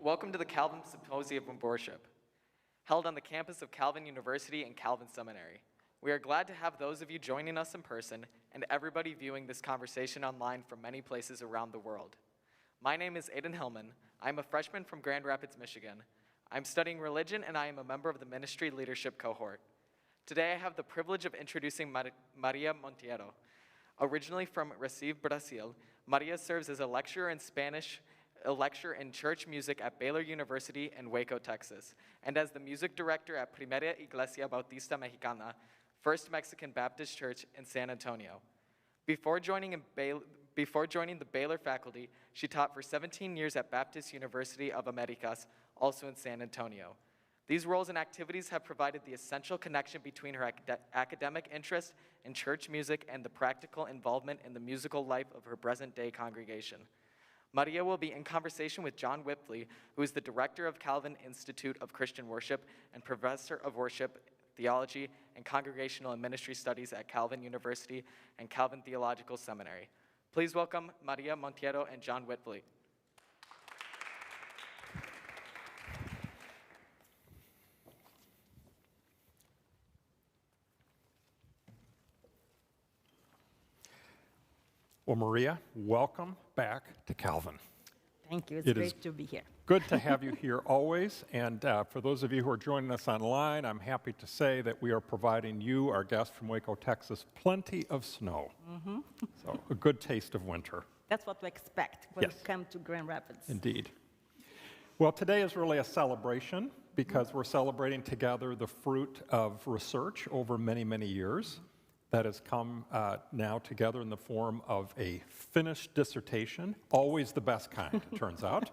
Welcome to the Calvin Symposium of Worship, held on the campus of Calvin University and Calvin Seminary. We are glad to have those of you joining us in person and everybody viewing this conversation online from many places around the world. My name is Aiden Hillman. I'm a freshman from Grand Rapids, Michigan. I'm studying religion and I am a member of the ministry leadership cohort. Today I have the privilege of introducing Maria Monteiro. Originally from Recife, Brazil, Maria serves as a lecturer in Spanish, a lecturer in church music at Baylor University in Waco, Texas, and as the music director at Primera Iglesia Bautista Mexicana, First Mexican Baptist Church in San Antonio. Before joining the Baylor faculty, she taught for 17 years at Baptist University of Americas, also in San Antonio. These roles and activities have provided the essential connection between her academic interest in church music and the practical involvement in the musical life of her present-day congregation. Maria will be in conversation with John Witvliet, who is the director of Calvin Institute of Christian Worship and professor of worship, theology, and congregational and ministry studies at Calvin University and Calvin Theological Seminary. Please welcome Maria Monteiro and John Witvliet. Well, Maria, welcome back to Calvin. Thank you. It's great to be here. Good to have you here always. And for those of you who are joining us online, I'm happy to say that we are providing you, our guest from Waco, Texas, plenty of snow. Mm-hmm. So a good taste of winter. That's what we expect when we come to Grand Rapids. Indeed. Well, today is really a celebration because we're celebrating together the fruit of research over many, many years that has come now together in the form of a finished dissertation, always the best kind, it turns out,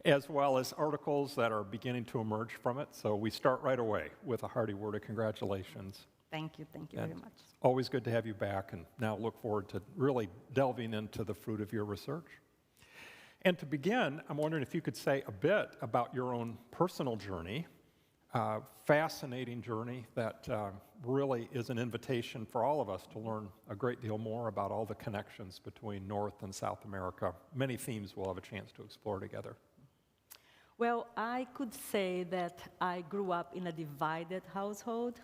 as well as articles that are beginning to emerge from it. So we start right away with a hearty word of congratulations. Thank you very much. Always good to have you back, and now look forward to really delving into the fruit of your research. And to begin, I'm wondering if you could say a bit about your own personal journey, fascinating journey that really is an invitation for all of us to learn a great deal more about all the connections between North and South America. Many themes we'll have a chance to explore together. Well, I could say that I grew up in a divided household,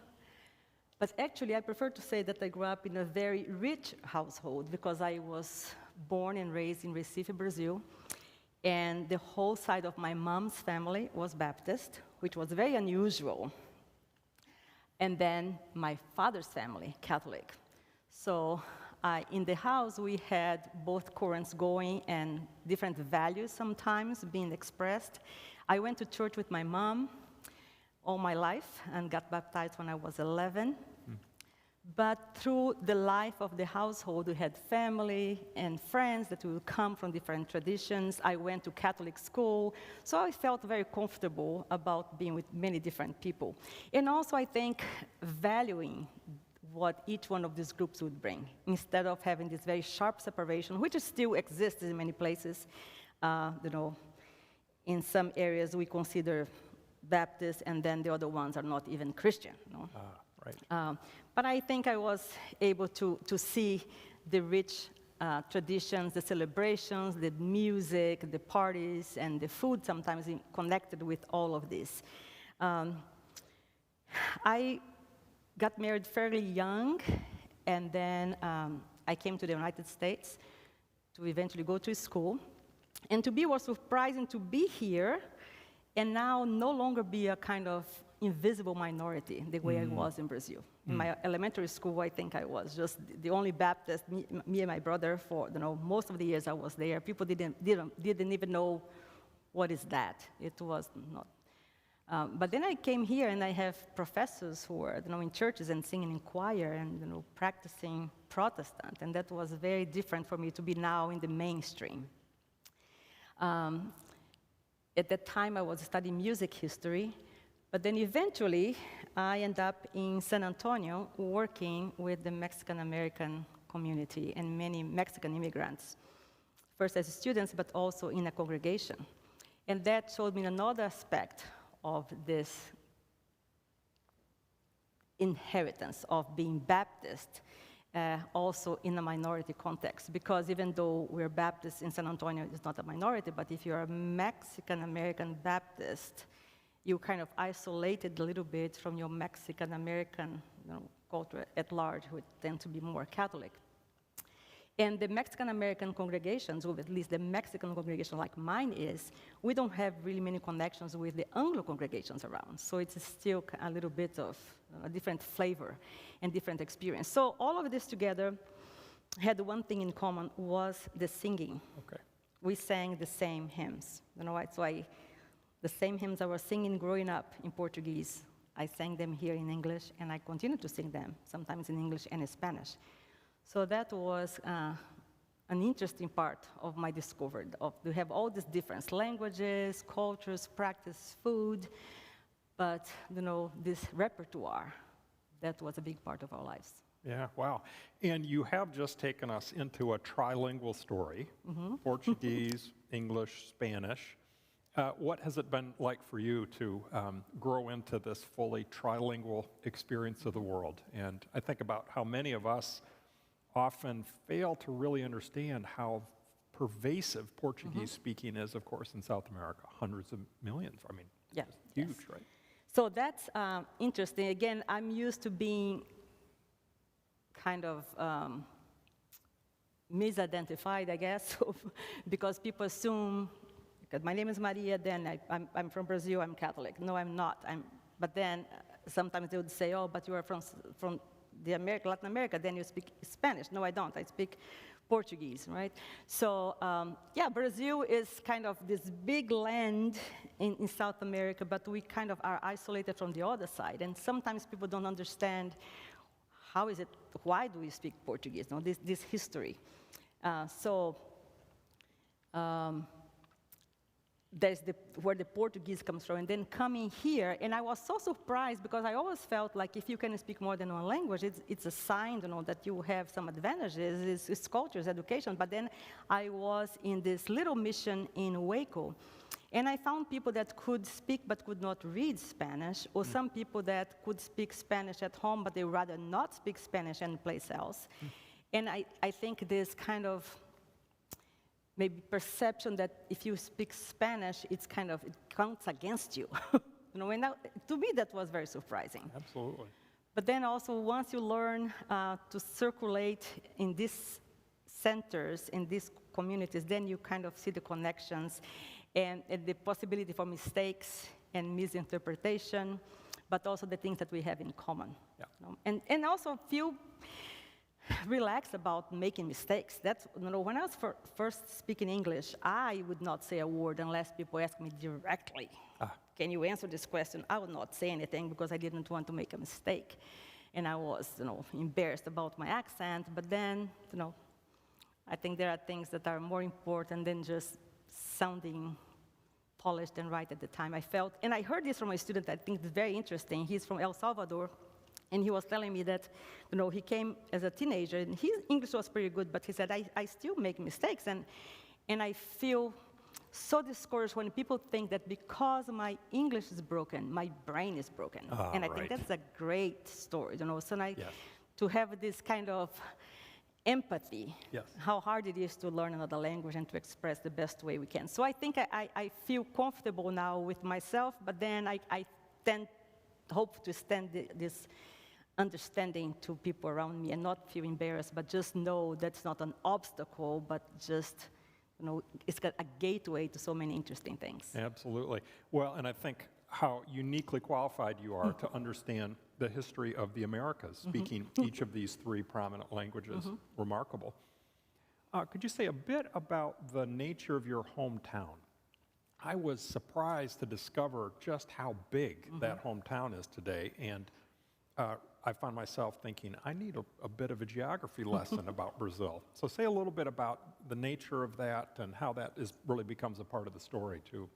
but actually I prefer to say that I grew up in a very rich household because I was born and raised in Recife, Brazil, and the whole side of my mom's family was Baptist, which was very unusual. And then my father's family, Catholic. So in the house, we had both currents going and different values sometimes being expressed. I went to church with my mom all my life and got baptized when I was 11. But through the life of the household, we had family and friends that would come from different traditions. I went to Catholic school, so I felt very comfortable about being with many different people. And also, I think, valuing what each one of these groups would bring, instead of having this very sharp separation, which still exists in many places. In some areas, we consider Baptist, and then the other ones are not even Christian. Right. But I think I was able to see the rich traditions, the celebrations, the music, the parties, and the food sometimes connected with all of this. I got married fairly young, and then I came to the United States to eventually go to school. And to be was surprising to be here and now no longer be a kind of invisible minority the way I was in Brazil. In my elementary school, I think I was just the only Baptist, me and my brother, for most of the years I was there. People didn't even know what is that. It was not. But then I came here and I have professors who are in churches and singing in choir and practicing Protestant, and that was very different for me to be now in the mainstream. At that time, I was studying music history. But then eventually, I ended up in San Antonio working with the Mexican-American community and many Mexican immigrants, first as students, but also in a congregation. And that showed me another aspect of this inheritance of being Baptist also in a minority context, because even though we're Baptists in San Antonio, it's not a minority, but if you're a Mexican-American Baptist, you're kind of isolated a little bit from your Mexican-American culture at large, who tend to be more Catholic. And the Mexican-American congregations, or at least the Mexican congregation like mine is, we don't have really many connections with the Anglo congregations around. So it's still a little bit of a different flavor and different experience. So all of this together had one thing in common, was the singing. Okay. We sang the same hymns. The same hymns I was singing growing up in Portuguese, I sang them here in English, and I continue to sing them, sometimes in English and in Spanish. So that was an interesting part of my discovery, to have all these different languages, cultures, practice, food, but this repertoire, that was a big part of our lives. Yeah, wow. And you have just taken us into a trilingual story, Portuguese, English, Spanish. What has it been like for you to grow into this fully trilingual experience of the world? And I think about how many of us often fail to really understand how pervasive Portuguese speaking is, of course, in South America. Hundreds of millions. I mean, Yeah, it's huge, yes. right? So that's interesting. Again, I'm used to being kind of misidentified, I guess, because people assume, because my name is Maria, then I'm from Brazil, I'm Catholic. No, I'm not. But then sometimes they would say, oh, but you are from Latin America, then you speak Spanish. No, I don't. I speak Portuguese, right? So, Brazil is kind of this big land in South America, but we kind of are isolated from the other side. And sometimes people don't understand why do we speak Portuguese? This history. There's where the Portuguese comes from, and then coming here, and I was so surprised because I always felt like if you can speak more than one language, it's a sign, that you have some advantages. It's culture, it's education. But then I was in this little mission in Waco, and I found people that could speak but could not read Spanish, or some people that could speak Spanish at home, but they rather not speak Spanish anyplace else. And I think this kind of maybe perception that if you speak Spanish, it counts against you. To me, that was very surprising. Absolutely. But then also, once you learn to circulate in these centers, in these communities, then you kind of see the connections and the possibility for mistakes and misinterpretation, but also the things that we have in common. Yeah. And also feel relaxed about making mistakes. That's, when I was first speaking English, I would not say a word unless people ask me directly, can you answer this question? I would not say anything because I didn't want to make a mistake. And I was, embarrassed about my accent, but then, I think there are things that are more important than just sounding polished and right at the time. I felt, and I heard this from a student, I think it's very interesting. He's from El Salvador. And he was telling me that, he came as a teenager, and his English was pretty good, but he said, I still make mistakes, and I feel so discouraged when people think that because my English is broken, my brain is broken. And I think that's a great story, to have this kind of empathy, how hard it is to learn another language and to express the best way we can. So I think I feel comfortable now with myself, but then I hope to extend this understanding to people around me and not feel embarrassed, but just know that's not an obstacle, but just, it's got a gateway to so many interesting things. Absolutely. Well, and I think how uniquely qualified you are to understand the history of the Americas, speaking each of these three prominent languages. Remarkable. Could you say a bit about the nature of your hometown? I was surprised to discover just how big that hometown is today, and I found myself thinking, I need a bit of a geography lesson about Brazil. So say a little bit about the nature of that and how that really becomes a part of the story, too.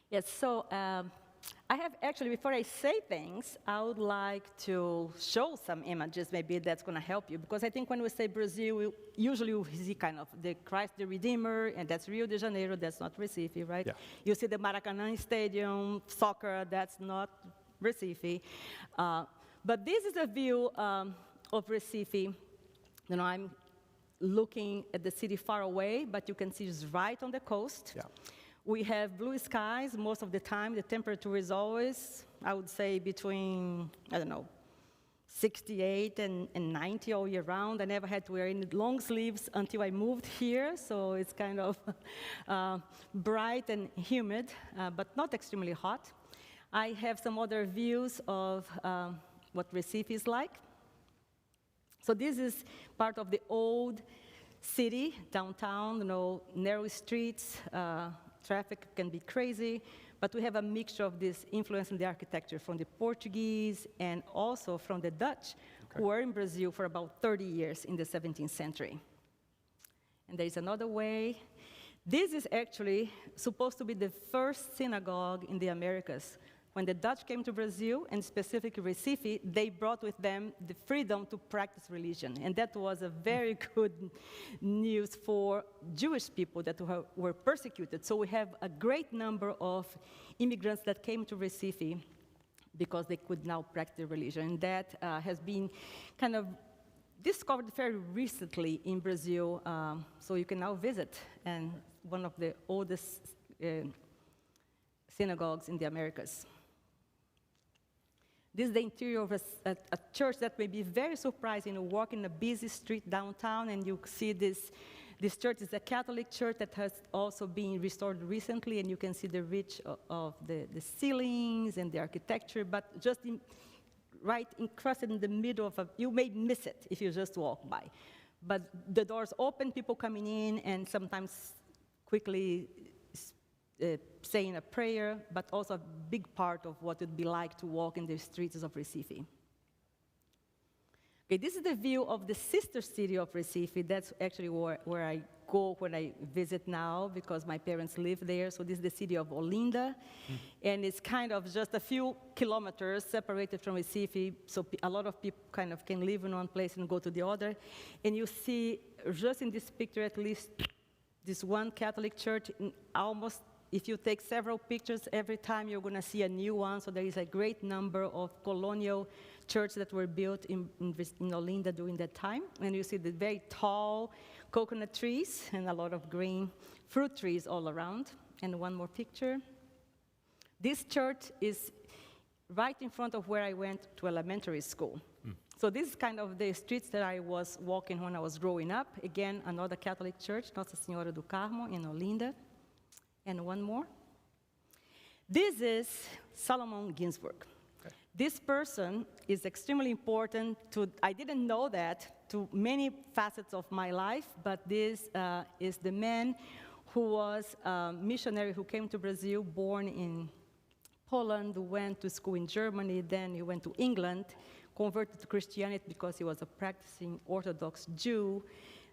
Yes, so I have actually, before I say things, I would like to show some images, maybe that's going to help you, because I think when we say Brazil, usually we see kind of the Christ the Redeemer, and that's Rio de Janeiro, that's not Recife, right? Yeah. You see the Maracanã Stadium, soccer, that's not Recife. But this is a view of Recife I'm looking at the city far away, but you can see it's right on the coast. Yeah. We have blue skies most of the time. The temperature is always, I would say, between, 68 and 90 all year round. I never had to wear any long sleeves until I moved here, so it's kind of bright and humid, but not extremely hot. I have some other views of what Recife is like. So this is part of the old city, downtown, narrow streets, traffic can be crazy, but we have a mixture of this influence in the architecture from the Portuguese and also from the Dutch, who were in Brazil for about 30 years in the 17th century. And there's another way. This is actually supposed to be the first synagogue in the Americas. When the Dutch came to Brazil, and specifically Recife, they brought with them the freedom to practice religion. And that was a very good news for Jewish people that were persecuted. So we have a great number of immigrants that came to Recife because they could now practice religion. And that has been kind of discovered very recently in Brazil. So you can now visit, and one of the oldest synagogues in the Americas. This is the interior of a church that may be very surprising. You walk in a busy street downtown, and you see this church is a Catholic church that has also been restored recently, and you can see the reach of the ceilings and the architecture, but just right encrusted in the middle of you may miss it if you just walk by. But the doors open, people coming in, and sometimes quickly saying a prayer, but also a big part of what it would be like to walk in the streets of Recife. Okay, this is the view of the sister city of Recife. That's actually where I go when I visit now, because my parents live there. So this is the city of Olinda, and it's kind of just a few kilometers separated from Recife, so a lot of people kind of can live in one place and go to the other. And you see, just in this picture at least, this one Catholic church, almost, if you take several pictures, every time you're going to see a new one. So there is a great number of colonial churches that were built in Olinda during that time. And you see the very tall coconut trees and a lot of green fruit trees all around. And one more picture. This church is right in front of where I went to elementary school. So this is kind of the streets that I was walking when I was growing up. Again, another Catholic church, Nossa Senhora do Carmo in Olinda. And one more. This is Solomon Ginsburg. Okay. This person is extremely important I didn't know that, to many facets of my life, but this is the man who was a missionary who came to Brazil, born in Poland, went to school in Germany, then he went to England, converted to Christianity because he was a practicing Orthodox Jew,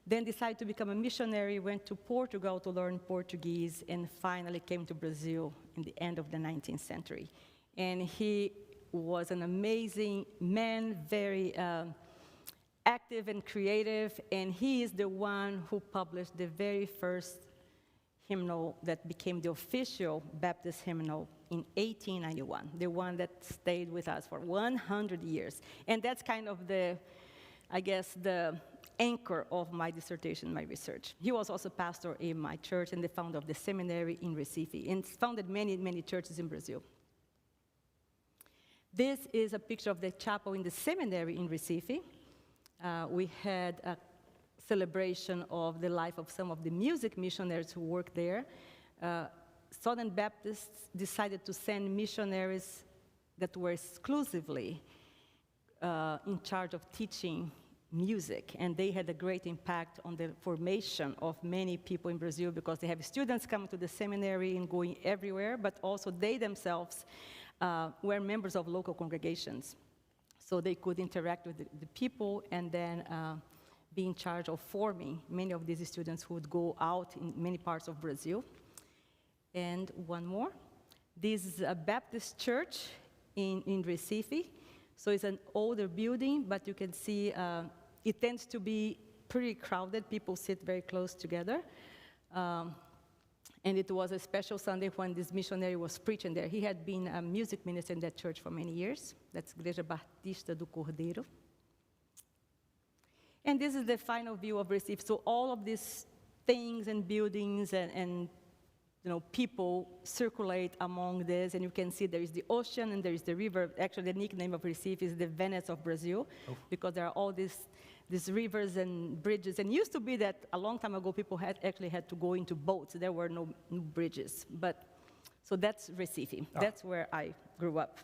then decided to become a missionary, went to Portugal to learn Portuguese, and finally came to Brazil in the end of the 19th century. And he was an amazing man, very active and creative, and he is the one who published the very first hymnal that became the official Baptist hymnal in 1891, the one that stayed with us for 100 years. And that's kind of the anchor of my dissertation, my research. He was also pastor in my church and the founder of the seminary in Recife, and founded many, many churches in Brazil. This is a picture of the chapel in the seminary in Recife. We had a celebration of the life of some of the music missionaries who worked there. Southern Baptists decided to send missionaries that were exclusively in charge of teaching music, and they had a great impact on the formation of many people in Brazil, because they have students coming to the seminary and going everywhere, but also they themselves were members of local congregations. So they could interact with the people and then be in charge of forming many of these students who would go out in many parts of Brazil. And one more. This is a Baptist church in Recife. So it's an older building, but you can see it tends to be pretty crowded. People sit very close together. And it was a special Sunday when this missionary was preaching there. He had been a music minister in that church for many years. That's Igreja Batista do Cordeiro. And this is the final view of Recife. So all of these things and buildings and people circulate among this, and you can see there is the ocean and there is the river. Actually, the nickname of Recife is the Venice of Brazil, because there are all these rivers and bridges. And it used to be that a long time ago, people had to go into boats. There were no bridges. So that's Recife. That's where I grew up.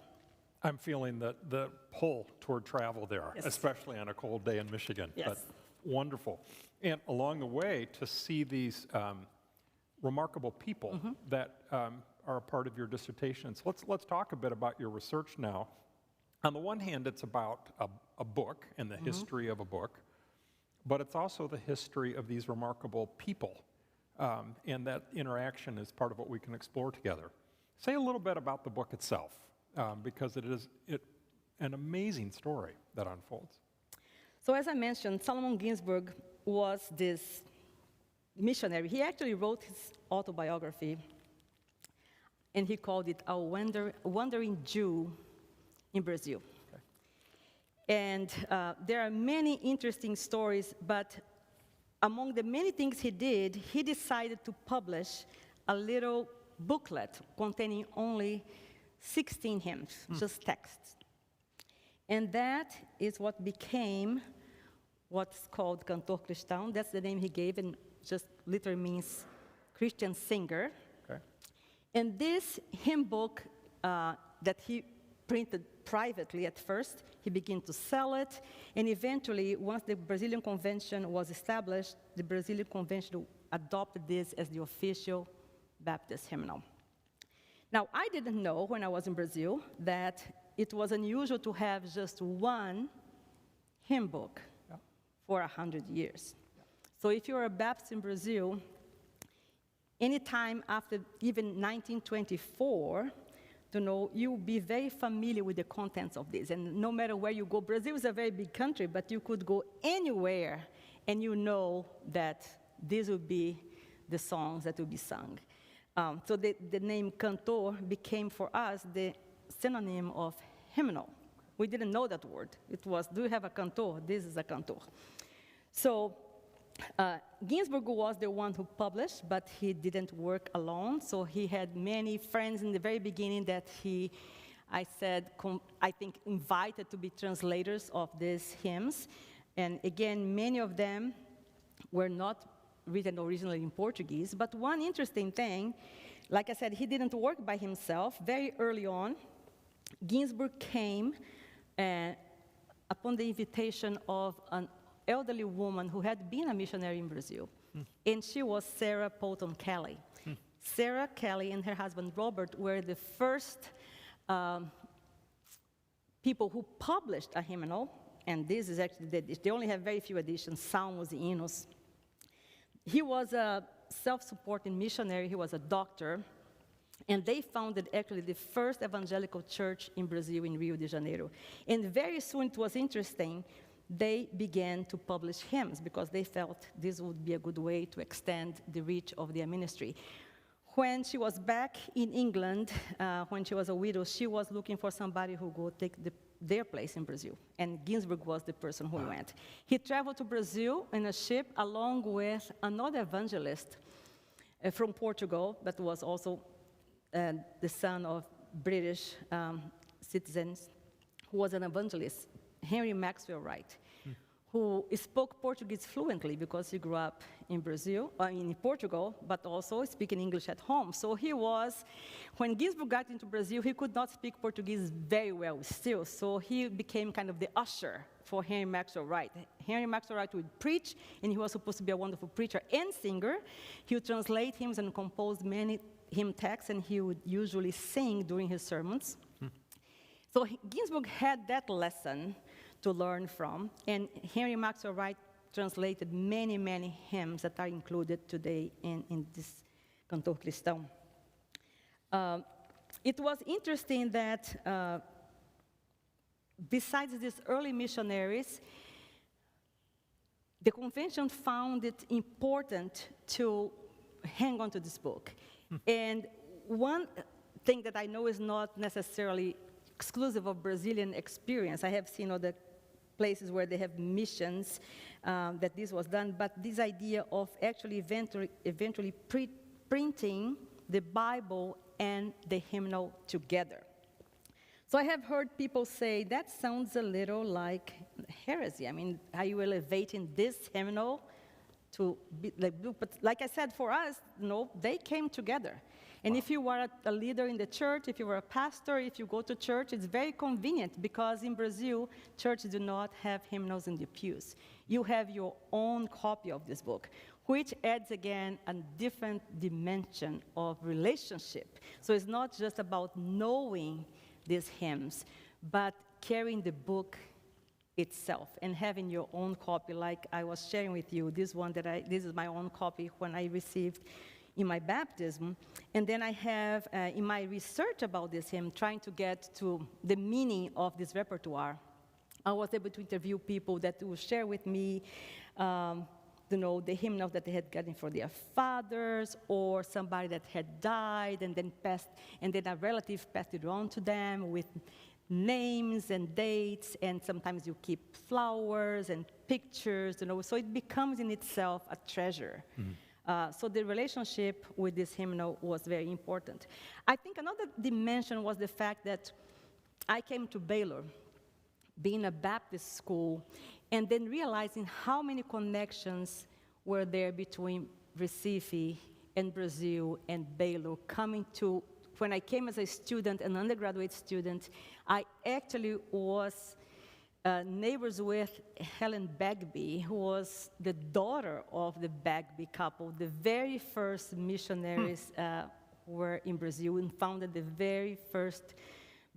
I'm feeling the pull toward travel there, Yes. especially on a cold day in Michigan. Yes. But wonderful. And along the way, to see these remarkable people that are a part of your dissertation. So let's talk a bit about your research now. On the one hand, it's about a book and the history of a book, but it's also the history of these remarkable people, and that interaction is part of what we can explore together. Say a little bit about the book itself, because it is an amazing story that unfolds. So as I mentioned, Solomon Ginsburg was this missionary. He actually wrote his autobiography, and he called it A Wandering Jew in Brazil. Okay. And there are many interesting stories, but among the many things he did, he decided to publish a little booklet containing only 16 hymns, just texts. And that is what became what's called Cantor Cristão. That's the name he gave, and just literally means Christian singer. Okay. And this hymn book that he printed privately at first, he began to sell it, and eventually, once the Brazilian Convention was established, the Brazilian Convention adopted this as the official Baptist hymnal. Now, I didn't know when I was in Brazil that it was unusual to have just one hymn book for 100 years. So if you're a Baptist in Brazil, anytime after even 1924, you'll be very familiar with the contents of this. And no matter where you go, Brazil is a very big country, but you could go anywhere and you know that these would be the songs that will be sung. So the name cantor became for us the synonym of hymnal. We didn't know that word. It was, do you have a cantor? This is a cantor. So Ginsburg was the one who published, but he didn't work alone. So he had many friends in the very beginning that I think, invited to be translators of these hymns. And again, many of them were not written originally in Portuguese. But one interesting thing, like I said, he didn't work by himself. Very early on, Ginsburg came upon the invitation of an elderly woman who had been a missionary in Brazil, and she was Sarah Polton Kelly. Sarah Kelly and her husband Robert were the first people who published a hymnal, and this is actually, they only have very few editions, Salmos and Hinos. He was a self-supporting missionary, he was a doctor, and they founded actually the first evangelical church in Brazil, in Rio de Janeiro. And very soon, it was interesting, they began to publish hymns because they felt this would be a good way to extend the reach of their ministry. When she was back in England, when she was a widow, she was looking for somebody who would take their place in Brazil. And Ginsburg was the person who went. He traveled to Brazil in a ship along with another evangelist from Portugal that was also the son of British citizens, who was an evangelist, Henry Maxwell Wright, who spoke Portuguese fluently because he grew up in Portugal, but also speaking English at home. So when Ginsburg got into Brazil, he could not speak Portuguese very well still, so he became kind of the usher for Henry Maxwell Wright. Henry Maxwell Wright would preach, and he was supposed to be a wonderful preacher and singer. He would translate hymns and compose many hymn texts, and he would usually sing during his sermons. So Ginsburg had that lesson to learn from, and Henry Maxwell Wright translated many, many hymns that are included today in this Cantor Cristão. It was interesting that besides these early missionaries, the convention found it important to hang on to this book. And one thing that I know is not necessarily exclusive of Brazilian experience, I have seen other places where they have missions that this was done, but this idea of actually eventually printing the Bible and the hymnal together. So I have heard people say, that sounds a little like heresy. I mean, are you elevating this hymnal to be like, but like I said, for us, they came together. And if you are a leader in the church, if you are a pastor, if you go to church, it's very convenient because in Brazil, churches do not have hymnals in the pews. You have your own copy of this book, which adds, again, a different dimension of relationship. So it's not just about knowing these hymns, but carrying the book itself and having your own copy, like I was sharing with you, this is my own copy when I received in my baptism. And then I have, in my research about this hymn, trying to get to the meaning of this repertoire, I was able to interview people that will share with me the hymnals that they had gotten for their fathers, or somebody that had died and then a relative passed it on to them with names and dates, and sometimes you keep flowers and pictures, so it becomes in itself a treasure. So the relationship with this hymnal was very important. I think another dimension was the fact that I came to Baylor, being a Baptist school, and then realizing how many connections were there between Recife and Brazil and Baylor. When I came as a student, an undergraduate student, I actually was neighbors with Helen Bagby, who was the daughter of the Bagby couple. The very first missionaries were in Brazil and founded the very first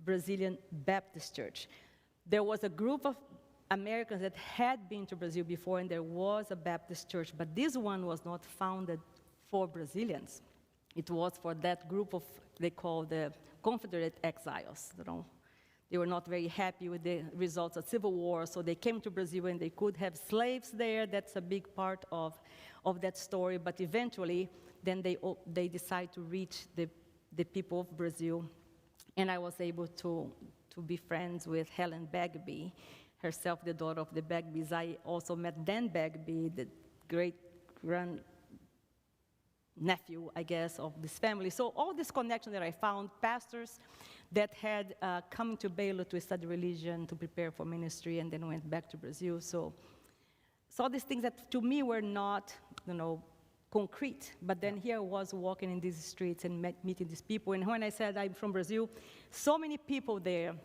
Brazilian Baptist church. There was a group of Americans that had been to Brazil before, and there was a Baptist church, but this one was not founded for Brazilians. It was for that group of, they call the Confederate exiles. They were not very happy with the results of Civil War, so they came to Brazil and they could have slaves there. That's a big part of that story, but eventually, then they decided to reach the people of Brazil, and I was able to be friends with Helen Bagby, herself the daughter of the Bagbys. I also met Dan Bagby, the great-grand nephew, I guess, of this family. So all this connection that I found, pastors that had come to Baylor to study religion, to prepare for ministry, and then went back to Brazil. So all these things that to me were not, concrete. But then here I was walking in these streets and meeting these people. And when I said I'm from Brazil, so many people there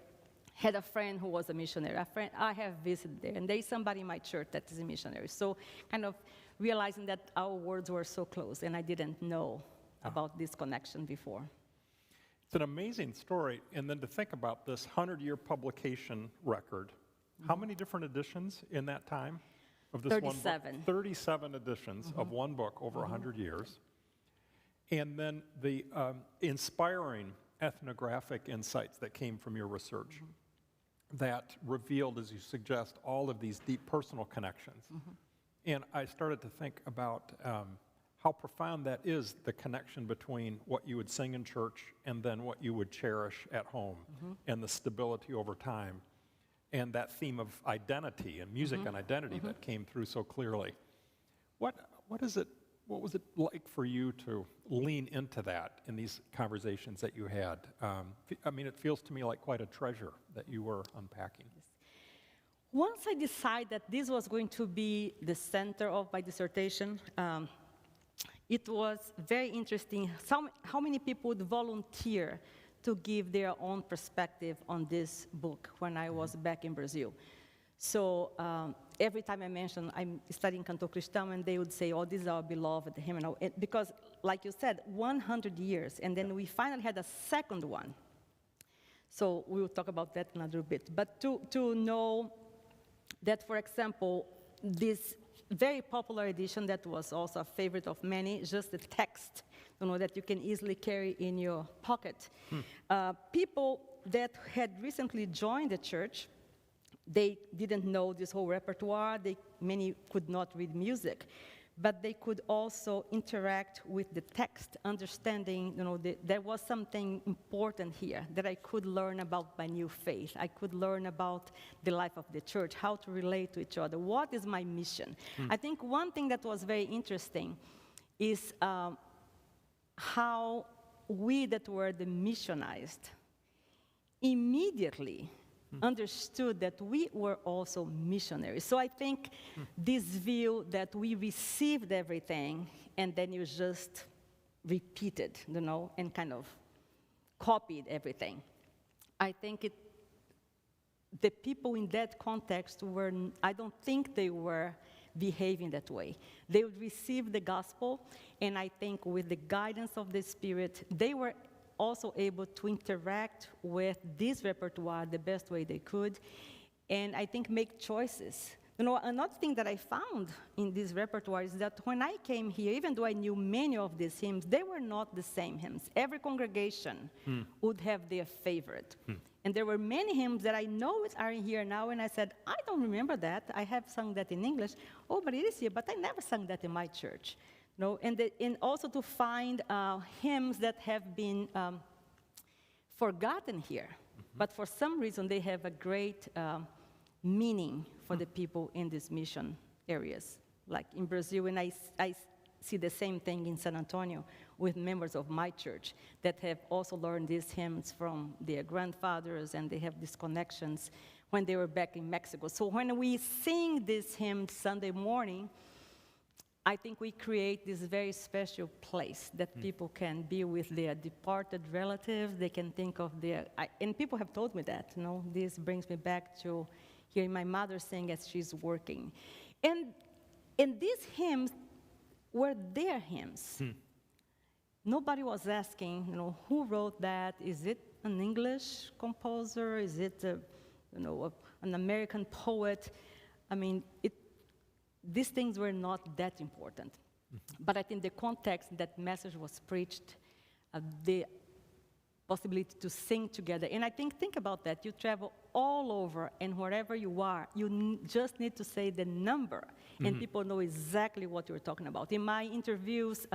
had a friend who was a missionary, a friend I have visited there, and there's somebody in my church that is a missionary. So kind of realizing that our words were so close, and I didn't know about this connection before. It's an amazing story, and then to think about this 100-year publication record. How many different editions in that time of this 37. one book? 37 editions of one book over 100 years. And then the inspiring ethnographic insights that came from your research that revealed, as you suggest, all of these deep personal connections. And I started to think about how profound that is, the connection between what you would sing in church and then what you would cherish at home, and the stability over time, and that theme of identity and music and identity that came through so clearly. What was it like for you to lean into that in these conversations that you had? I mean, it feels to me like quite a treasure that you were unpacking. Once I decided that this was going to be the center of my dissertation, it was very interesting how many people would volunteer to give their own perspective on this book when I was back in Brazil. So every time I mentioned I'm studying Canto Cristão, and they would say, oh, this is our beloved hymnal. Because, like you said, 100 years, and then we finally had a second one. So we will talk about that in a little bit. But to know that, for example, this very popular edition that was also a favorite of many, just the text, that you can easily carry in your pocket. People that had recently joined the church, they didn't know this whole repertoire. Many could not read music. but they could also interact with the text, understanding, there was something important here that I could learn about my new faith. I could learn about the life of the church, how to relate to each other. What is my mission? I think one thing that was very interesting is how we that were the missionized immediately understood that we were also missionaries. So I think this view that we received everything and then you just repeated, and kind of copied everything. I think the people in that context I don't think they were behaving that way. They would receive the gospel, and I think with the guidance of the Spirit, they were also able to interact with this repertoire the best way they could, and I think make choices. Another thing that I found in this repertoire is that when I came here, even though I knew many of these hymns, they were not the same hymns. Every congregation would have their favorite. And there were many hymns that I know are in here now, and I said, I don't remember that. I have sung that in English. Oh, but it is here, but I never sang that in my church. And also to find hymns that have been forgotten here, but for some reason they have a great meaning for the people in these mission areas. Like in Brazil, and I see the same thing in San Antonio with members of my church that have also learned these hymns from their grandfathers, and they have these connections when they were back in Mexico. So when we sing these hymns Sunday morning, I think we create this very special place that people can be with their departed relatives. They can think of and people have told me that, this brings me back to hearing my mother sing as she's working. And these hymns were their hymns. Nobody was asking, who wrote that? Is it an English composer? Is it, an American poet? I mean, these things were not that important. But I think the context that message was preached, the possibility to sing together. And I think about that. You travel all over, and wherever you are, you just need to say the number, and people know exactly what you're talking about. In my interviews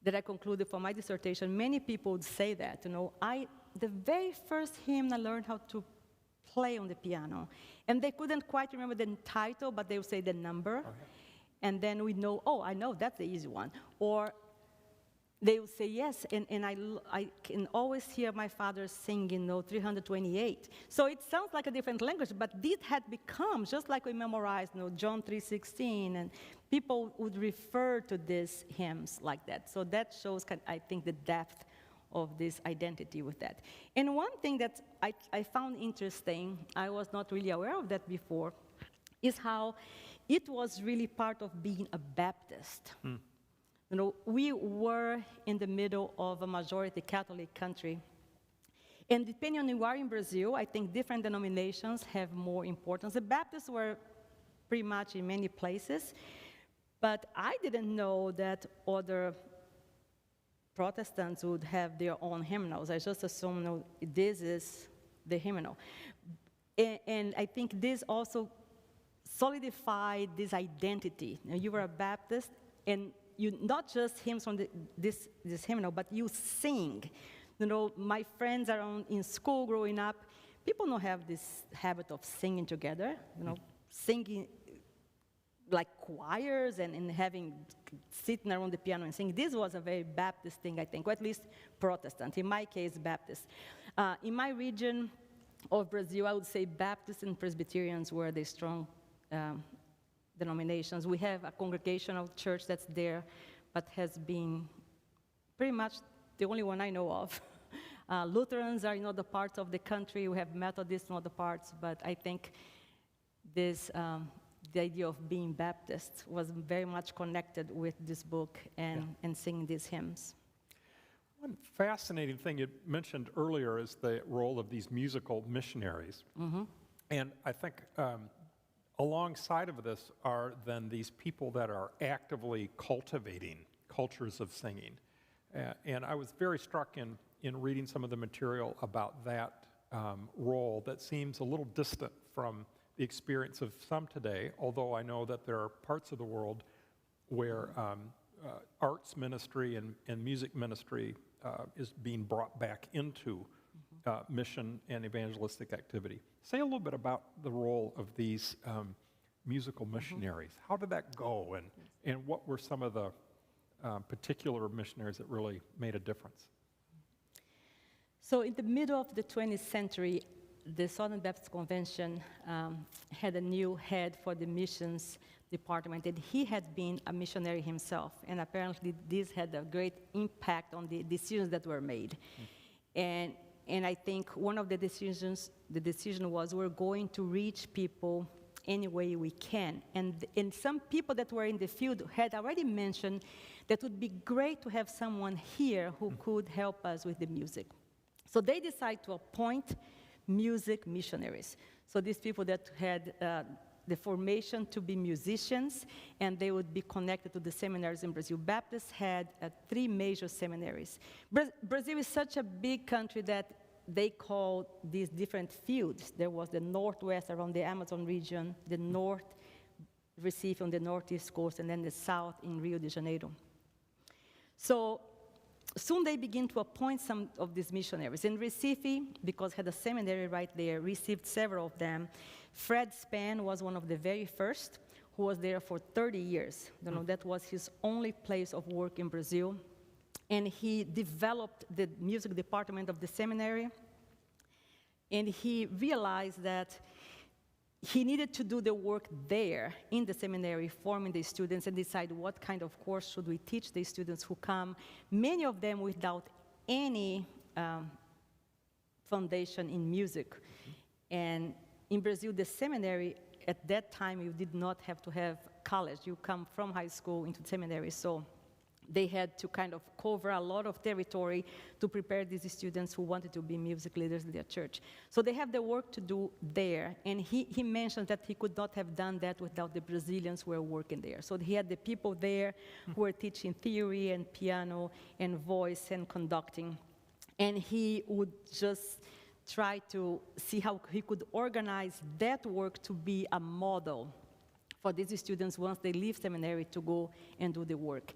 that I concluded for my dissertation, many people would say that, the very first hymn I learned how to play on the piano, and they couldn't quite remember the title, but they would say the number, and then we know, I know, that's the easy one. Or they would say yes, and I can always hear my father singing, 328. So it sounds like a different language, but this had become, just like we memorized, John 3:16, and people would refer to these hymns like that. So that shows, I think, the depth of this identity with that. And one thing that I found interesting, I was not really aware of that before, is how it was really part of being a Baptist. We were in the middle of a majority Catholic country. And depending on where you are in Brazil, I think different denominations have more importance. The Baptists were pretty much in many places, but I didn't know that other Protestants would have their own hymnals. I just assumed this is the hymnal. And I think this also solidified this identity. You were a Baptist, and you not just hymns from this hymnal, but you sing. My friends around in school growing up, people don't have this habit of singing together, singing like choirs and sitting around the piano and singing. This was a very Baptist thing, I think, or at least Protestant. In my case, Baptist. In my region of Brazil, I would say Baptists and Presbyterians were the strong denominations. We have a congregational church that's there, but has been pretty much the only one I know of. Lutherans are in other parts of the country. We have Methodists in other parts, but I think the idea of being Baptist was very much connected with this book and singing these hymns. One fascinating thing you mentioned earlier is the role of these musical missionaries. And I think alongside of this are then these people that are actively cultivating cultures of singing. And I was very struck in reading some of the material about that role that seems a little distant from the experience of some today, although I know that there are parts of the world where arts ministry and music ministry is being brought back into mission and evangelistic activity. Say a little bit about the role of these musical missionaries. How did that go, and what were some of the particular missionaries that really made a difference? So in the middle of the 20th century, the Southern Baptist Convention had a new head for the missions department, and he had been a missionary himself, and apparently this had a great impact on the decisions that were made. And I think one of the decision was we're going to reach people any way we can. And some people that were in the field had already mentioned that it would be great to have someone here who could help us with the music. So they decided to appoint music missionaries. So these people that had the formation to be musicians, and they would be connected to the seminaries in Brazil. Baptists had 3 major seminaries. Brazil is such a big country that they called these different fields. There was the northwest around the Amazon region, the north Recife on the northeast coast, and then the south in Rio de Janeiro. So soon they begin to appoint some of these missionaries. In Recife, because had a seminary right there, received several of them. Fred Span was one of the very first, who was there for 30 years. That was his only place of work in Brazil. And he developed the music department of the seminary. And he realized that he needed to do the work there in the seminary, forming the students and decide what kind of course should we teach the students who come, many of them without any foundation in music. And in Brazil, the seminary, at that time, you did not have to have college. You come from high school into seminary, so they had to kind of cover a lot of territory to prepare these students who wanted to be music leaders in their church. So they have the work to do there, and he mentioned that he could not have done that without the Brazilians who were working there. So he had the people there who were teaching theory and piano and voice and conducting, and he would just try to see how he could organize that work to be a model for these students once they leave seminary to go and do the work.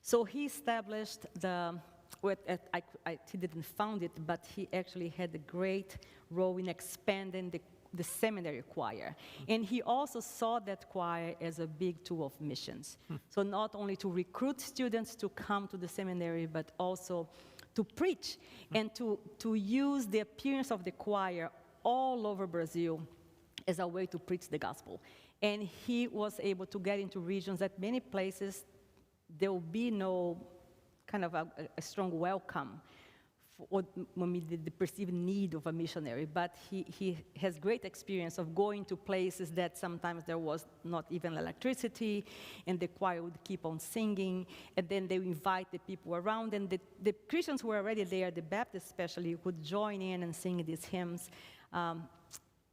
So he established he didn't found it, but he actually had a great role in expanding the seminary choir. And he also saw that choir as a big tool of missions. So not only to recruit students to come to the seminary, but also to preach and to use the appearance of the choir all over Brazil as a way to preach the gospel. And he was able to get into regions that many places there will be no kind of a strong welcome for the perceived need of a missionary, but he has great experience of going to places that sometimes there was not even electricity, and the choir would keep on singing, and then they would invite the people around, and the Christians who were already there, the Baptists especially, would join in and sing these hymns.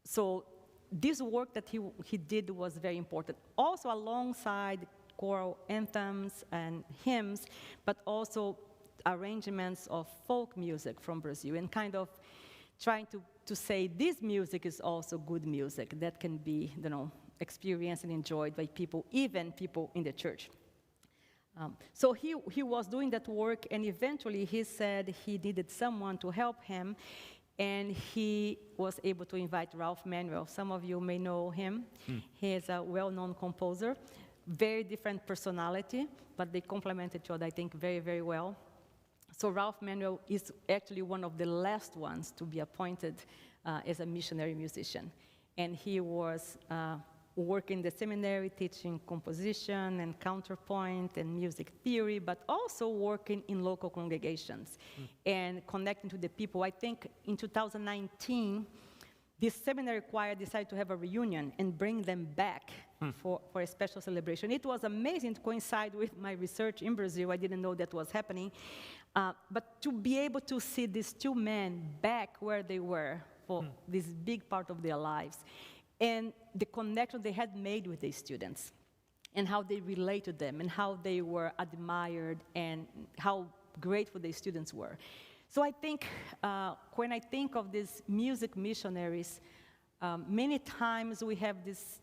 So this work that he did was very important. Also alongside choral anthems and hymns, but also arrangements of folk music from Brazil, and kind of trying to say this music is also good music that can be, experienced and enjoyed by people, even people in the church. So he was doing that work, and eventually he said he needed someone to help him, and he was able to invite Ralph Manuel. Some of you may know him. He is a well-known composer, very different personality, but they complement each other, I think, very, very well. So Ralph Manuel is actually one of the last ones to be appointed as a missionary musician. And he was working in the seminary, teaching composition and counterpoint and music theory, but also working in local congregations and connecting to the people. I think in 2019, this seminary choir decided to have a reunion and bring them back for a special celebration. It was amazing to coincide with my research in Brazil. I didn't know that was happening. But to be able to see these 2 men back where they were for this big part of their lives, and the connection they had made with the students, and how they related to them, and how they were admired, and how grateful the students were. So I think when I think of these music missionaries, many times we have this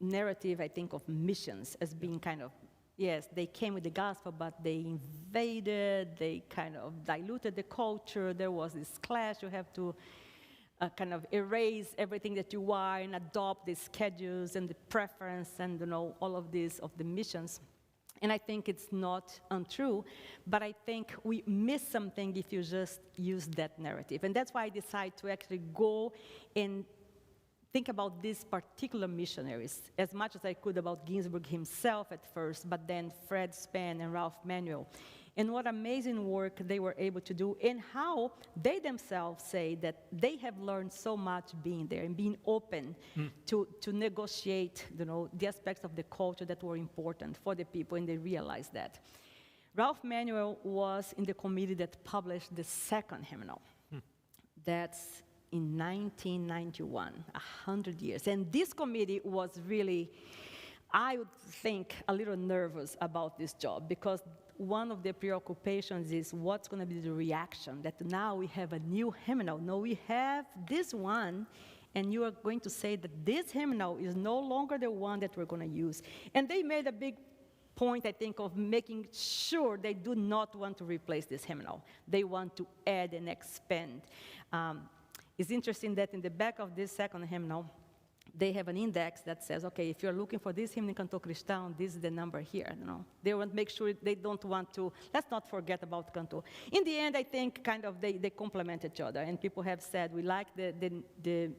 narrative, I think, of missions as being kind of Yes, they came with the gospel, but they invaded, they kind of diluted the culture. There was this clash. You have to kind of erase everything that you are and adopt the schedules and the preference and all of these of the missions. And I think it's not untrue, but I think we miss something if you just use that narrative. And that's why I decided to actually go and think about these particular missionaries as much as I could about Ginsburg himself at first, but then Fred Spann and Ralph Manuel. And what amazing work they were able to do, and how they themselves say that they have learned so much being there and being open to negotiate the aspects of the culture that were important for the people, and they realized that. Ralph Manuel was in the committee that published the second hymnal. That's in 1991, 100 years. And this committee was really, I would think, a little nervous about this job, because one of the preoccupations is what's going to be the reaction, that now we have a new hymnal. No, we have this one, and you are going to say that this hymnal is no longer the one that we're going to use. And they made a big point, I think, of making sure they do not want to replace this hymnal. They want to add and expand. It's interesting that in the back of this second hymnal, they have an index that says, okay, if you're looking for this hymn in Canto Cristão, this is the number here. They want to make sure they don't want to, let's not forget about Canto. In the end, I think kind of they complement each other, and people have said we like the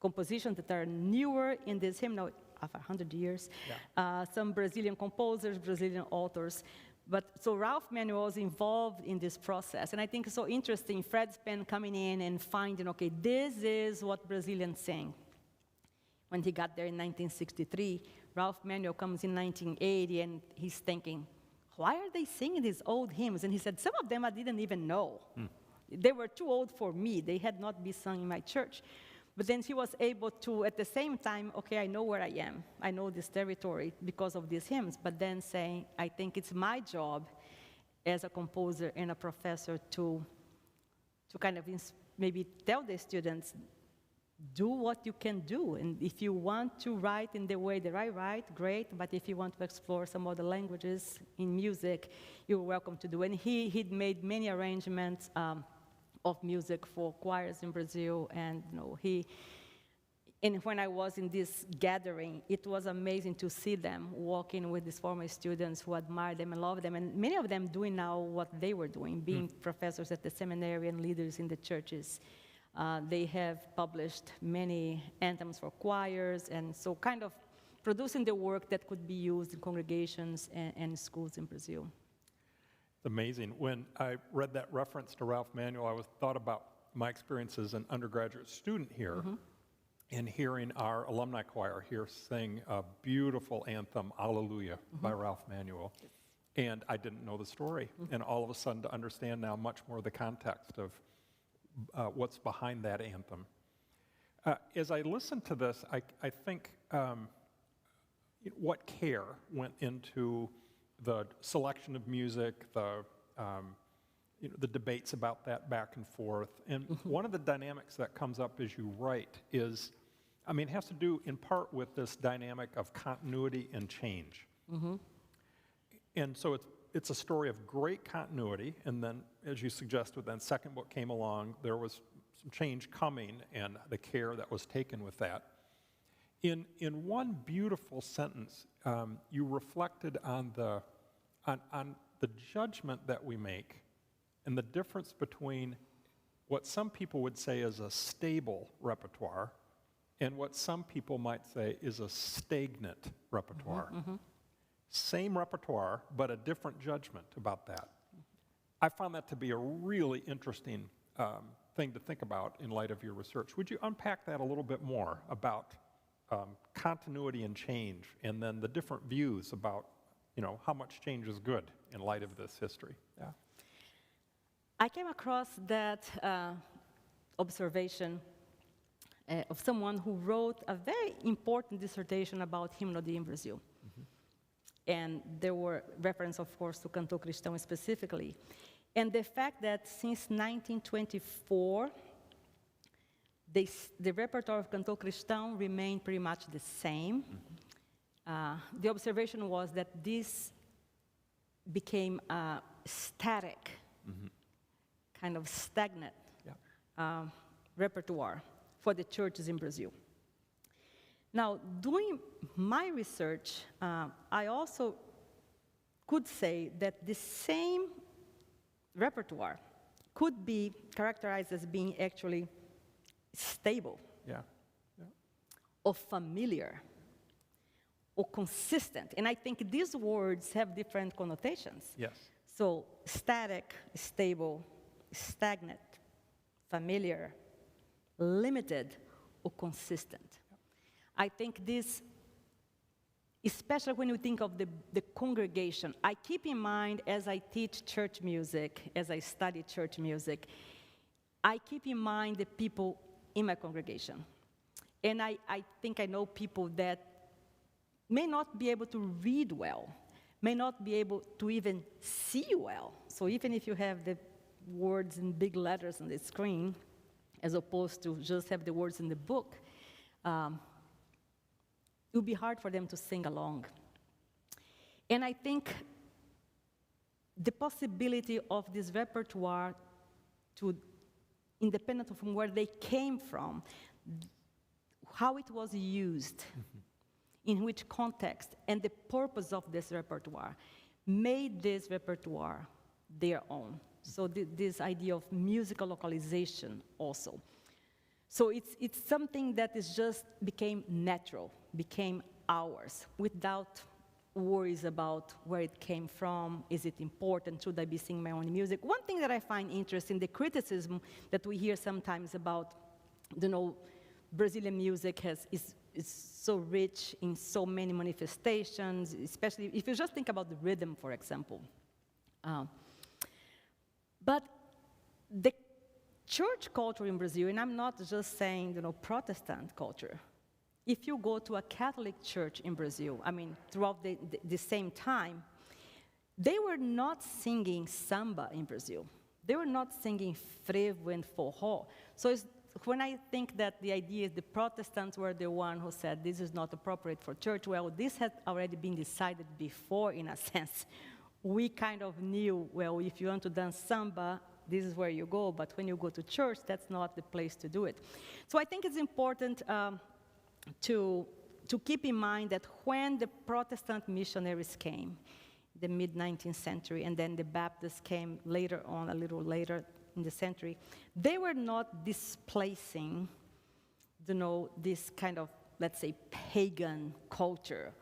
compositions that are newer in this hymnal of 100 years. Yeah. Some Brazilian composers, Brazilian authors. But so Ralph Manuel was involved in this process, and I think it's so interesting, Fred Spann coming in and finding, okay, this is what Brazilians sing. When he got there in 1963, Ralph Manuel comes in 1980, and he's thinking, why are they singing these old hymns? And he said, some of them I didn't even know. They were too old for me. They had not been sung in my church. But then he was able to, at the same time, okay, I know where I am. I know this territory because of these hymns. But then saying, I think it's my job as a composer and a professor to kind of maybe tell the students, do what you can do. And if you want to write in the way that I write, great. But if you want to explore some other languages in music, you're welcome to do. And he'd made many arrangements of music for choirs in Brazil. And and when I was in this gathering, it was amazing to see them walking with these former students who admire them and love them. And many of them doing now what they were doing, being professors at the seminary and leaders in the churches. They have published many anthems for choirs, and so kind of producing the work that could be used in congregations and schools in Brazil. It's amazing. When I read that reference to Ralph Manuel, I thought about my experience as an undergraduate student here, and hearing our alumni choir here sing a beautiful anthem, Alleluia, by Ralph Manuel. And I didn't know the story, and all of a sudden to understand now much more of the context of what's behind that anthem. As I listen to this, I think what care went into the selection of music, the debates about that back and forth. And one of the dynamics that comes up as you write is, it has to do in part with this dynamic of continuity and change. And so it's a story of great continuity, and then, as you suggested, then second book came along, there was some change coming, and the care that was taken with that. In one beautiful sentence, you reflected on the judgment that we make, and the difference between what some people would say is a stable repertoire, and what some people might say is a stagnant repertoire. Same repertoire, but a different judgment about that. I found that to be a really interesting thing to think about in light of your research. Would you unpack that a little bit more about continuity and change, and then the different views about, how much change is good in light of this history? Yeah. I came across that observation of someone who wrote a very important dissertation about hymnody in Brazil. And there were reference, of course, to Canto Cristão specifically. And the fact that since 1924, the repertoire of Canto Cristão remained pretty much the same. The observation was that this became static, kind of stagnant repertoire for the churches in Brazil. Now, doing my research, I also could say that the same repertoire could be characterized as being actually stable, or familiar, or consistent. And I think these words have different connotations. Yes. So static, stable, stagnant, familiar, limited, or consistent. I think this, especially when you think of the congregation, I keep in mind as I teach church music, as I study church music, I keep in mind the people in my congregation. And I think I know people that may not be able to read well, may not be able to even see well. So even if you have the words in big letters on the screen, as opposed to just have the words in the book, it would be hard for them to sing along. And I think the possibility of this repertoire to, independent from where they came from, how it was used, in which context, and the purpose of this repertoire, made this repertoire their own. So this idea of musical localization also. So it's something that is just became natural, became ours, without worries about where it came from, is it important, should I be singing my own music? One thing that I find interesting, the criticism that we hear sometimes about, Brazilian music is so rich in so many manifestations, especially if you just think about the rhythm, for example. But the church culture in Brazil, and I'm not just saying, Protestant culture. If you go to a Catholic church in Brazil, throughout the same time, they were not singing samba in Brazil. They were not singing frevo and forró. So when I think that the idea is the Protestants were the one who said this is not appropriate for church, well, this had already been decided before, in a sense. We kind of knew, well, if you want to dance samba, this is where you go, but when you go to church, that's not the place to do it. So I think it's important to keep in mind that when the Protestant missionaries came, the mid-19th century, and then the Baptists came later on, a little later in the century, they were not displacing, this kind of, let's say, pagan culture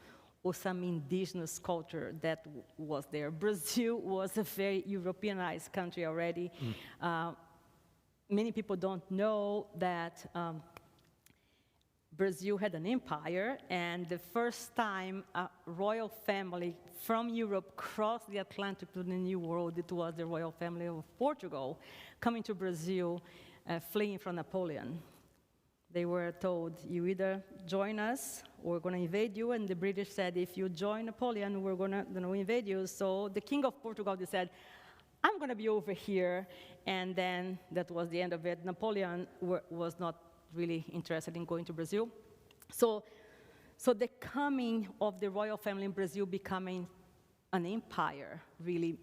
or some indigenous culture that was there. Brazil was a very Europeanized country already. Many people don't know that Brazil had an empire, and the first time a royal family from Europe crossed the Atlantic to the New World, it was the royal family of Portugal coming to Brazil, fleeing from Napoleon. They were told, you either join us, or we're going to invade you, and the British said, if you join Napoleon, we're going to invade you. So the king of Portugal said, I'm going to be over here, and then that was the end of it. Napoleon was not really interested in going to Brazil. So the coming of the royal family in Brazil becoming an empire, really,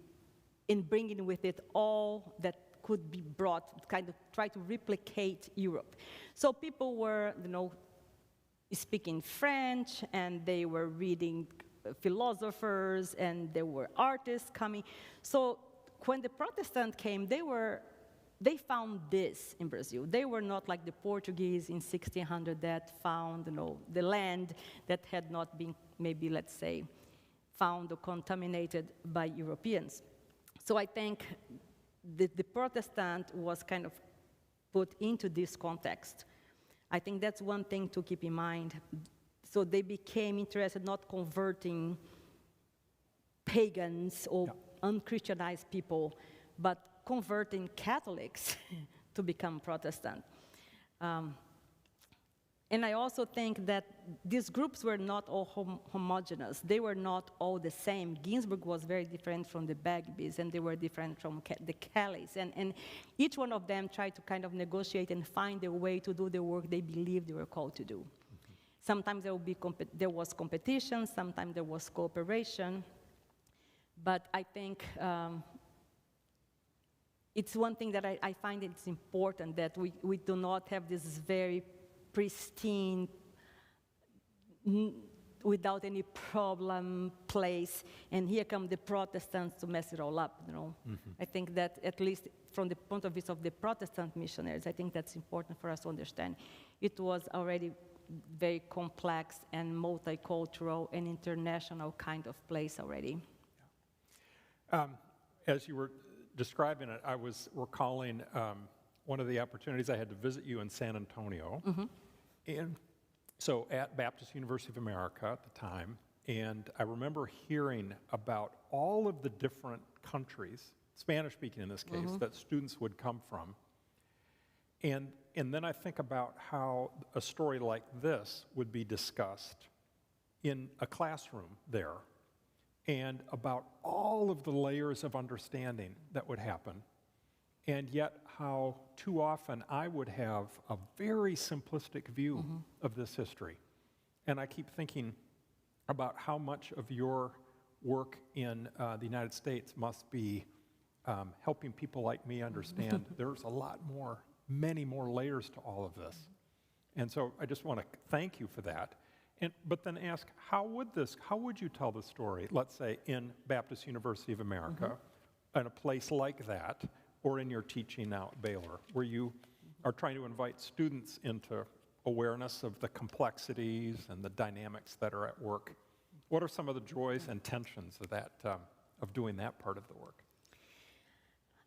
in bringing with it all that could be brought, kind of try to replicate Europe. So people were, speaking French, and they were reading philosophers, and there were artists coming. So when the Protestant came, they found this in Brazil. They were not like the Portuguese in 1600 that found, the land that had not been, maybe, let's say, found or contaminated by Europeans. So I think the Protestant was kind of put into this context. I think that's one thing to keep in mind. So they became interested not converting pagans or unchristianized people, but converting Catholics to become Protestant. And I also think that these groups were not all homogeneous. They were not all the same. Ginsburg was very different from the Bagbies, and they were different from the Kellys. And each one of them tried to kind of negotiate and find a way to do the work they believed they were called to do. Mm-hmm. Sometimes there was competition, sometimes there was cooperation. But I think it's one thing that I find it's important that we do not have this very pristine, without any problem place, and here come the Protestants to mess it all up, you know. I think that at least from the point of view of the Protestant missionaries, I think that's important for us to understand. It was already very complex and multicultural and international kind of place already. As you were describing it, I was recalling one of the opportunities I had to visit you in San Antonio. And so at Baptist University of America at the time, and I remember hearing about all of the different countries, Spanish-speaking in this case, that students would come from. And then I think about how a story like this would be discussed in a classroom there, and about all of the layers of understanding that would happen, and yet how too often I would have a very simplistic view of this history. And I keep thinking about how much of your work in the United States must be helping people like me understand there's a lot more, many more layers to all of this. And so I just want to thank you for that. But then ask, how would you tell the story, let's say in Baptist University of America, in a place like that, or in your teaching now at Baylor, where you are trying to invite students into awareness of the complexities and the dynamics that are at work? What are some of the joys and tensions of that, of doing that part of the work?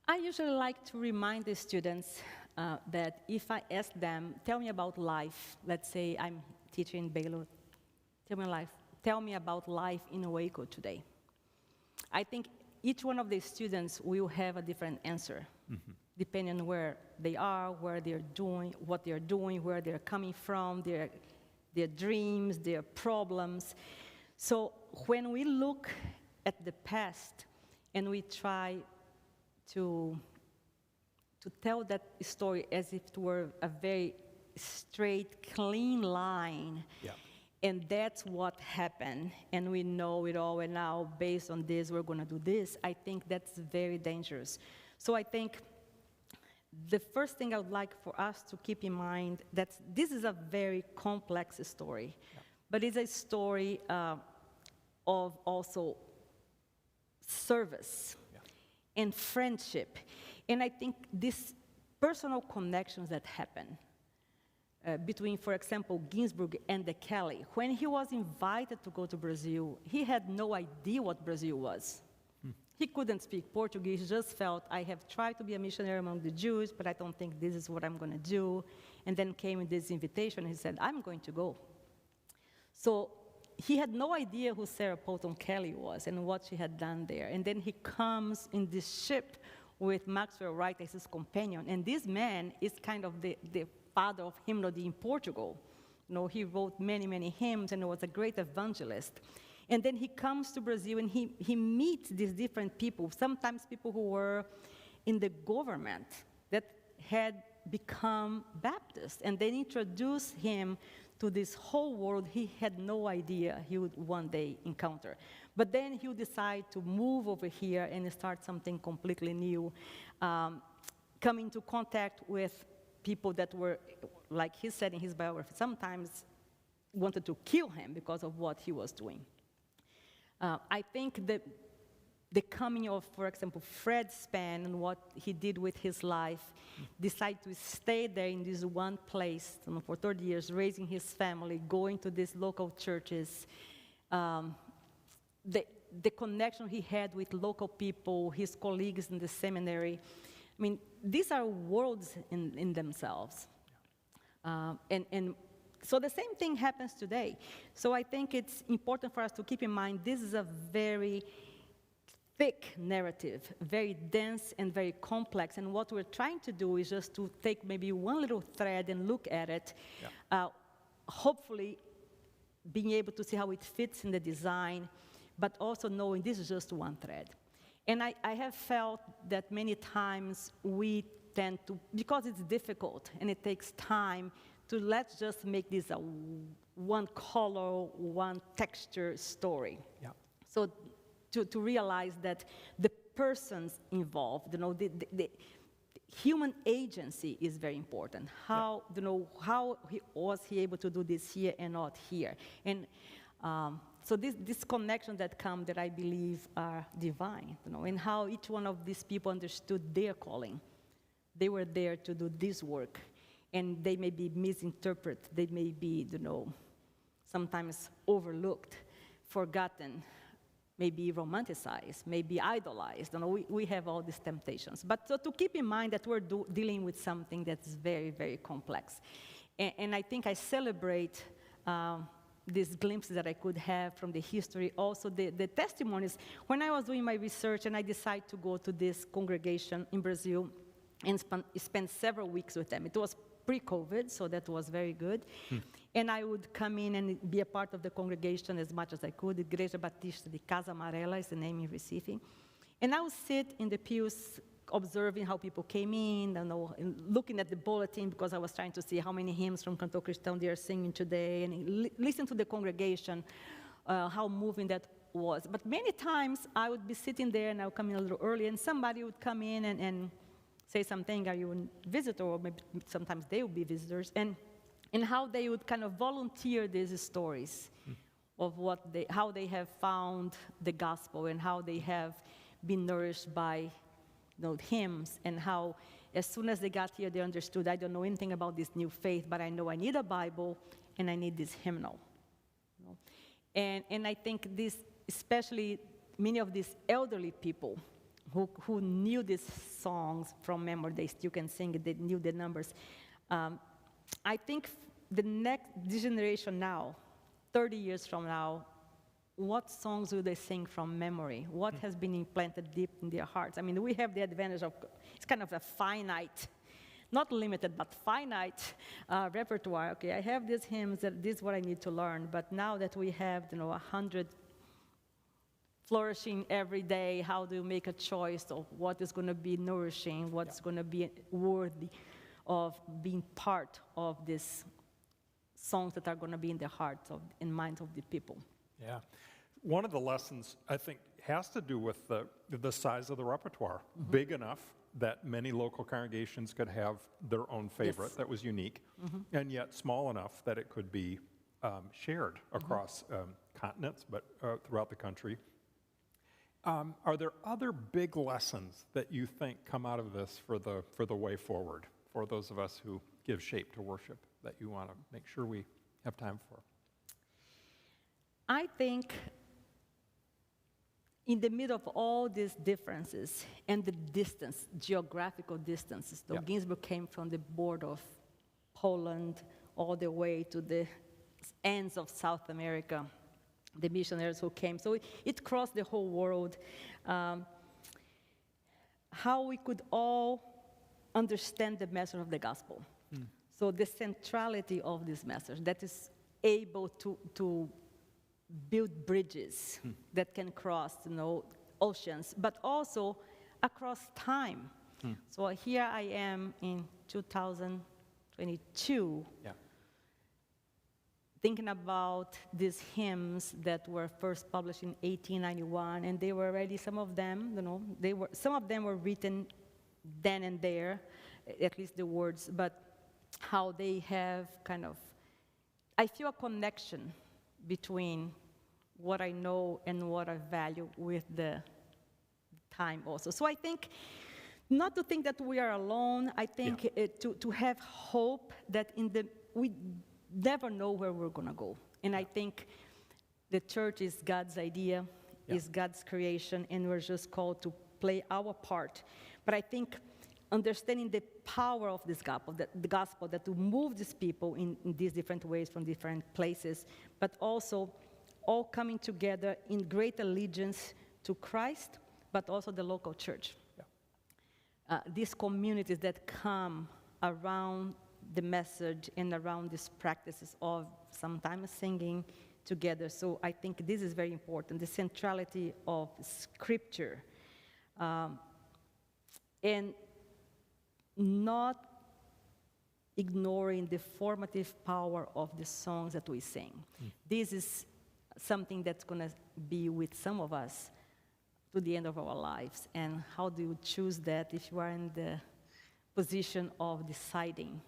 I usually like to remind the students that if I ask them, tell me about life, let's say I'm teaching Baylor, tell me about life in Waco today. I think each one of the students will have a different answer, depending on where they are, where they're doing, what they're doing, where they're coming from, their dreams, their problems. So when we look at the past and we try to tell that story as if it were a very straight, clean line, and that's what happened, and we know it all, and now based on this, we're going to do this, I think that's very dangerous. So I think the first thing I would like for us to keep in mind that this is a very complex story, but it's a story of also service and friendship. And I think these personal connections that happen between, for example, Ginsburg and the Kelly. When he was invited to go to Brazil, he had no idea what Brazil was. He couldn't speak Portuguese, he just felt, I have tried to be a missionary among the Jews, but I don't think this is what I'm going to do. And then came this invitation, and he said, I'm going to go. So he had no idea who Sarah Polton Kelly was and what she had done there. And then he comes in this ship with Maxwell Wright as his companion. And this man is kind of the father of hymnody in Portugal. You know, he wrote many, many hymns and was a great evangelist. And then he comes to Brazil and he meets these different people, sometimes people who were in the government that had become Baptist. And they introduced him to this whole world he had no idea he would one day encounter. But then he would decide to move over here and start something completely new, come into contact with people that were, like he said in his biography, sometimes wanted to kill him because of what he was doing. I think that the coming of, for example, Fred Spann and what he did with his life, decided to stay there in this one place for 30 years, raising his family, going to these local churches, the connection he had with local people, his colleagues in the seminary. I mean, these are worlds in themselves. So the same thing happens today. So I think it's important for us to keep in mind this is a very thick narrative, very dense and very complex. And what we're trying to do is just to take maybe one little thread and look at it, hopefully being able to see how it fits in the design, but also knowing this is just one thread. And I have felt that many times we tend to, because it's difficult and it takes time, to let's just make this a one color, one texture story. So to realize that the persons involved, the human agency is very important. How was he able to do this here and not here? And so this connection that come that I believe are divine, and how each one of these people understood their calling. They were there to do this work, and they may be misinterpreted. They may be, sometimes overlooked, forgotten, maybe romanticized, maybe idolized. We have all these temptations. But so to keep in mind that we're dealing with something that's very, very complex. And I think I celebrate these glimpses that I could have from the history, also the testimonies. When I was doing my research and I decided to go to this congregation in Brazil and spend several weeks with them. It was pre-COVID, so that was very good. And I would come in and be a part of the congregation as much as I could. Igreja Batista de Casa Amarela is the name in Recife. And I would sit in the pews observing how people came in, and looking at the bulletin because I was trying to see how many hymns from Canto Cristão they are singing today, and listen to the congregation, how moving that was. But many times I would be sitting there and I would come in a little early, and somebody would come in and say something, are you a visitor? Or maybe sometimes they would be visitors, and how they would kind of volunteer these stories of how they have found the gospel and how they have been nourished by hymns, and how as soon as they got here they understood, I don't know anything about this new faith, but I know I need a Bible and I need this hymnal. And I think this, especially many of these elderly people who knew these songs from memory, they still can sing it, they knew the numbers. I think this generation now, 30 years from now, what songs will they sing from memory? What has been implanted deep in their hearts? I mean, we have the advantage of, it's kind of a finite, not limited, but finite repertoire. Okay, I have these hymns, this is what I need to learn. But now that we have, 100 flourishing every day, how do you make a choice of what is going to be nourishing, what's going to be worthy of being part of these songs that are going to be in the hearts and minds of the people? Yeah. One of the lessons, I think, has to do with the size of the repertoire. Big enough that many local congregations could have their own favorite that was unique, and yet small enough that it could be shared across continents, but throughout the country. Are there other big lessons that you think come out of this for the way forward, for those of us who give shape to worship, that you want to make sure we have time for? I think in the middle of all these differences and the distance, geographical distances, though Ginsburg came from the border of Poland all the way to the ends of South America, the missionaries who came. So it crossed the whole world. How we could all understand the message of the gospel. So the centrality of this message that is able to build bridges that can cross, oceans, but also across time. So here I am in 2022, thinking about these hymns that were first published in 1891, and they were already, some of them were written then and there, at least the words, but how they have I feel a connection between what I know and what I value with the time also. So I think, not to think that we are alone, I think to have hope that we never know where we're going to go. And I think the church is God's idea, is God's creation, and we're just called to play our part. But I think understanding the power of this gospel, the gospel that will move these people in these different ways from different places, but also all coming together in great allegiance to Christ, but also the local church. These communities that come around the message and around these practices of sometimes singing together. So I think this is very important, the centrality of Scripture. And not ignoring the formative power of the songs that we sing. This is something that's going to be with some of us to the end of our lives. And how do you choose that if you are in the position of deciding?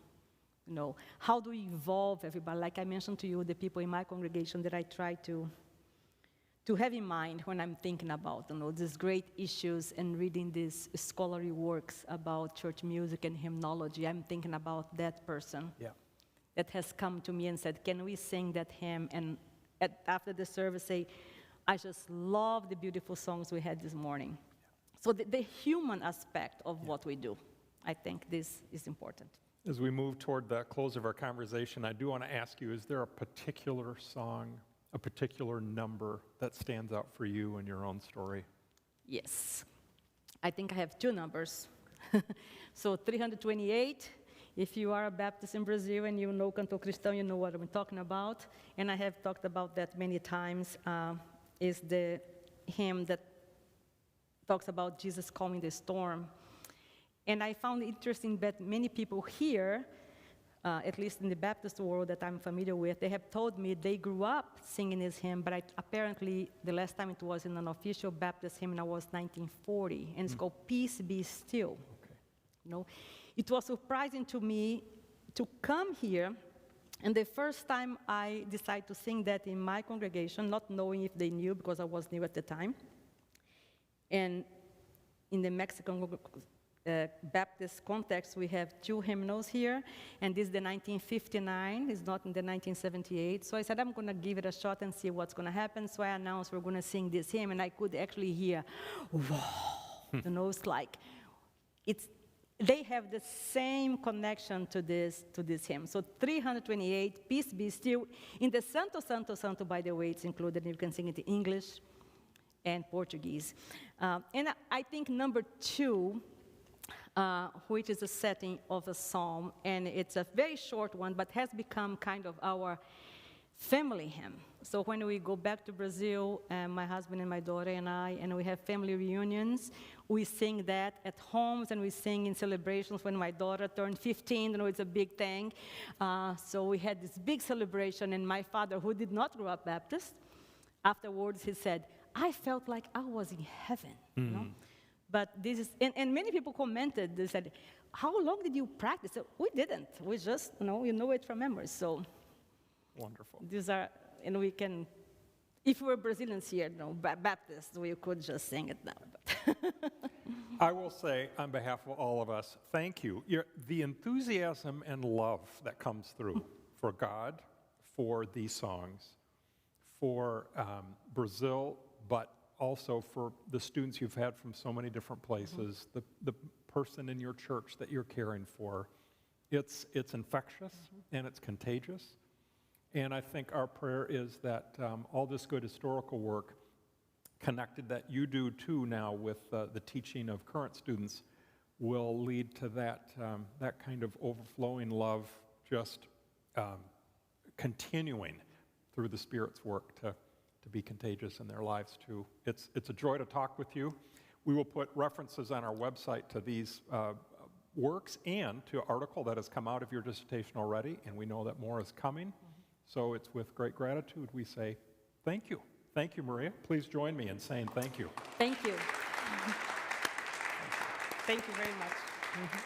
You know, how do we involve everybody? Like I mentioned to you, the people in my congregation that I try to have in mind when I'm thinking about, you know, these great issues and reading these scholarly works about church music and hymnology. I'm thinking about that person that has come to me and said, can we sing that hymn? And after the service say, I just love the beautiful songs we had this morning. So the human aspect of what we do, I think this is important. As we move toward the close of our conversation, I do want to ask you, is there a particular song, a particular number that stands out for you in your own story? Yes. I think I have two numbers. So 328, if you are a Baptist in Brazil and you know Canto Cristão, you know what I'm talking about. And I have talked about that many times, is the hymn that talks about Jesus calming the storm. And I found it interesting that many people here, at least in the Baptist world that I'm familiar with, they have told me they grew up singing this hymn, but apparently the last time it was in an official Baptist hymn was 1940, and it's called Peace Be Still. Okay. You know, it was surprising to me to come here, and the first time I decided to sing that in my congregation, not knowing if they knew because I was new at the time, and in the Mexican Baptist context, we have two hymnals here, and this is the 1959, it's not in the 1978. So I said, I'm going to give it a shot and see what's going to happen. So I announced we're going to sing this hymn, and I could actually hear, wow, you know, it's like, they have the same connection to this hymn. So 328, Peace Be Still. In the Santo, Santo, Santo, by the way, it's included, and you can sing it in English and Portuguese. And I think number two, which is a setting of a psalm, and it's a very short one, but has become kind of our family hymn. So when we go back to Brazil, my husband and my daughter and I, and we have family reunions, we sing that at homes, and we sing in celebrations. When my daughter turned 15, you know, it's a big thing. So we had this big celebration, and my father, who did not grow up Baptist, afterwards he said, I felt like I was in heaven, you know? But this is, and many people commented, they said, how long did you practice? So we didn't. We just, you know it from memory. So wonderful. These are, and we can, if we were Brazilians here, you know, Baptists, we could just sing it now. But I will say, on behalf of all of us, thank you. The enthusiasm and love that comes through for God, for these songs, for Brazil, but also for the students you've had from so many different places, the person in your church that you're caring for. It's infectious and it's contagious. And I think our prayer is that all this good historical work connected that you do too now with the teaching of current students will lead to that kind of overflowing love just continuing through the Spirit's work to be contagious in their lives too. It's a joy to talk with you. We will put references on our website to these works and to an article that has come out of your dissertation already, and we know that more is coming. So it's with great gratitude we say thank you. Thank you, Maria. Please join me in saying thank you. thank you. Thank you very much.